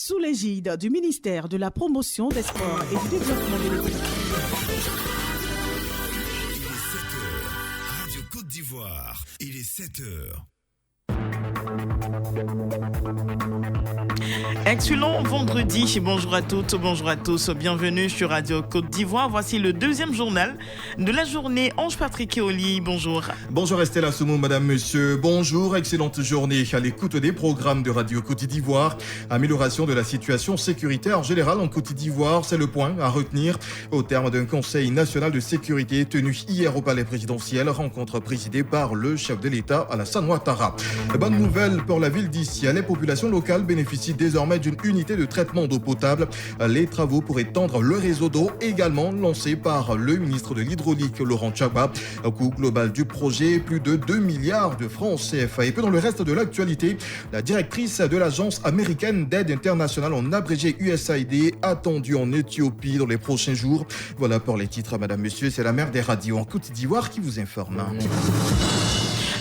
sous l'égide du ministère de la Promotion des Sports et du Développement de l'Économie. Il est 7h, Radio Côte d'Ivoire, il est 7h. Excellent vendredi, bonjour à toutes, bonjour à tous, bienvenue sur Radio Côte d'Ivoire. Voici le deuxième journal de la journée. Ange-Patrick Eoli, bonjour. Bonjour Estella Soumou, madame, monsieur, bonjour, excellente journée à l'écoute des programmes de Radio Côte d'Ivoire. Amélioration de la situation sécuritaire générale en Côte d'Ivoire, c'est le point à retenir au terme d'un conseil national de sécurité tenu hier au palais présidentiel, rencontre présidée par le chef de l'État Alassane Ouattara. Bonne nouvelle pour la ville d'Issia, les populations locales bénéficient désormais d'une unité de traitement d'eau potable. Les travaux pour étendre le réseau d'eau également lancés par le ministre de l'Hydraulique Laurent Tchaba. Coût global du projet, plus de 2 milliards de francs CFA. Et puis dans le reste de l'actualité, la directrice de l'agence américaine d'aide internationale en abrégé USAID attendue en Éthiopie dans les prochains jours. Voilà pour les titres, madame, monsieur, c'est la mère des radios en Côte d'Ivoire qui vous informe.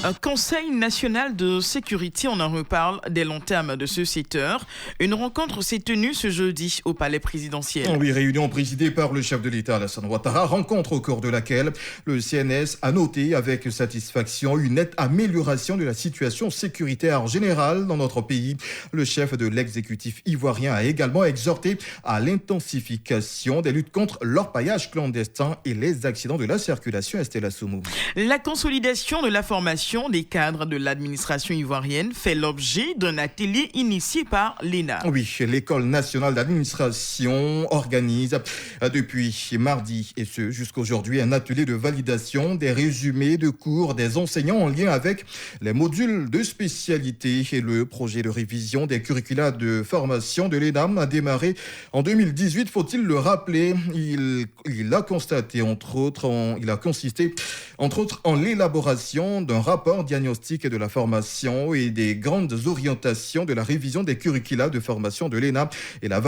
Un Conseil national de sécurité, on en reparle dès l'entame de ce secteur. Une rencontre s'est tenue ce jeudi au palais présidentiel. Oui, réunion présidée par le chef de l'État Alassane Ouattara, rencontre au cours de laquelle le CNS a noté avec satisfaction une nette amélioration de la situation sécuritaire générale dans notre pays. Le chef de l'exécutif ivoirien a également exhorté à l'intensification des luttes contre l'orpaillage clandestin et les accidents de la circulation. Estella Soumou. La consolidation de la formation des cadres de l'administration ivoirienne fait l'objet d'un atelier initié par l'ENA. Oui, l'École nationale d'administration organise depuis mardi et ce jusqu'aujourd'hui un atelier de validation des résumés de cours des enseignants en lien avec les modules de spécialité et le projet de révision des curricula de formation de l'ENA a démarré en 2018. Faut-il le rappeler, il a consisté entre autres en l'élaboration d'un rapport diagnostic de la formation et des grandes orientations de la révision des curricula de formation de l'ENA et la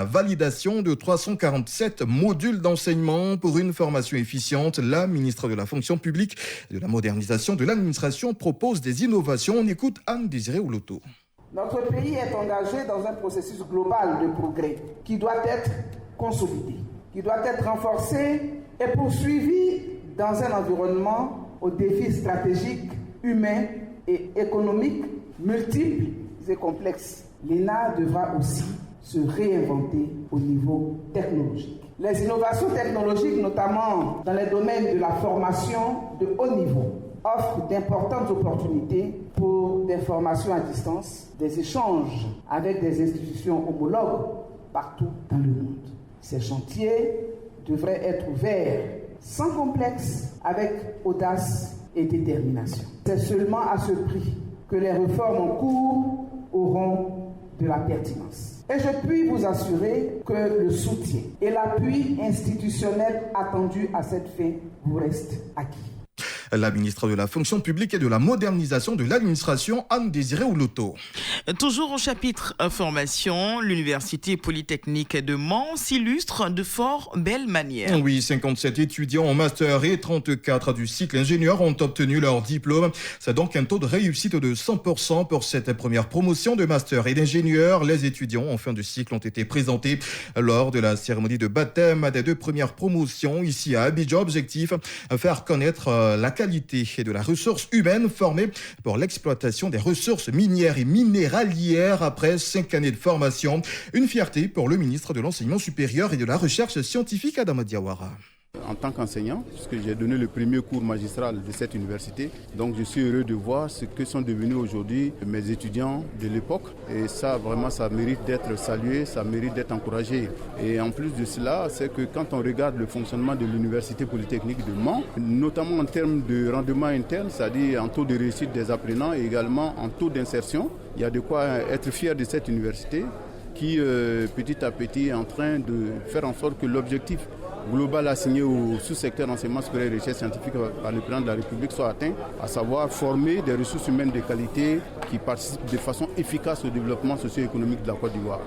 validation de 347 modules d'enseignement pour une formation efficiente. La ministre de la fonction publique et de la modernisation de l'administration propose des innovations. On écoute Anne-Désirée Ouloto. Notre pays est engagé dans un processus global de progrès qui doit être consolidé, qui doit être renforcé et poursuivi dans un environnement aux défis stratégiques, humains et économiques multiples et complexes. L'ENA devra aussi se réinventer au niveau technologique. Les innovations technologiques, notamment dans les domaines de la formation de haut niveau, offrent d'importantes opportunités pour des formations à distance, des échanges avec des institutions homologues partout dans le monde. Ces chantiers devraient être ouverts sans complexe, avec audace et détermination. C'est seulement à ce prix que les réformes en cours auront de la pertinence. Et je puis vous assurer que le soutien et l'appui institutionnel attendu à cette fin vous restent acquis. La ministre de la fonction publique et de la modernisation de l'administration, Anne-Désirée Ouloto. Toujours au chapitre formation, l'Université Polytechnique de Mans s'illustre de fort belle manière. Oui, 57 étudiants en master et 34 du cycle ingénieur ont obtenu leur diplôme. C'est donc un taux de réussite de 100% pour cette première promotion de master et d'ingénieur. Les étudiants en fin de cycle ont été présentés lors de la cérémonie de baptême des deux premières promotions ici à Abidjan. Objectif, faire connaître la qualité et de la ressource humaine formée pour l'exploitation des ressources minières et minéralières après 5 années de formation. Une fierté pour le ministre de l'Enseignement supérieur et de la Recherche scientifique, Adama Diawara. En tant qu'enseignant, puisque j'ai donné le premier cours magistral de cette université, donc je suis heureux de voir ce que sont devenus aujourd'hui mes étudiants de l'époque. Et ça, vraiment, ça mérite d'être salué, ça mérite d'être encouragé. Et en plus de cela, c'est que quand on regarde le fonctionnement de l'Université Polytechnique de Mans, notamment en termes de rendement interne, c'est-à-dire en taux de réussite des apprenants et également en taux d'insertion, il y a de quoi être fier de cette université qui, petit à petit, est en train de faire en sorte que l'objectif global assigné au sous-secteur enseignement scolaire et recherche scientifique par le président de la République soit atteint, à savoir former des ressources humaines de qualité qui participent de façon efficace au développement socio-économique de la Côte d'Ivoire.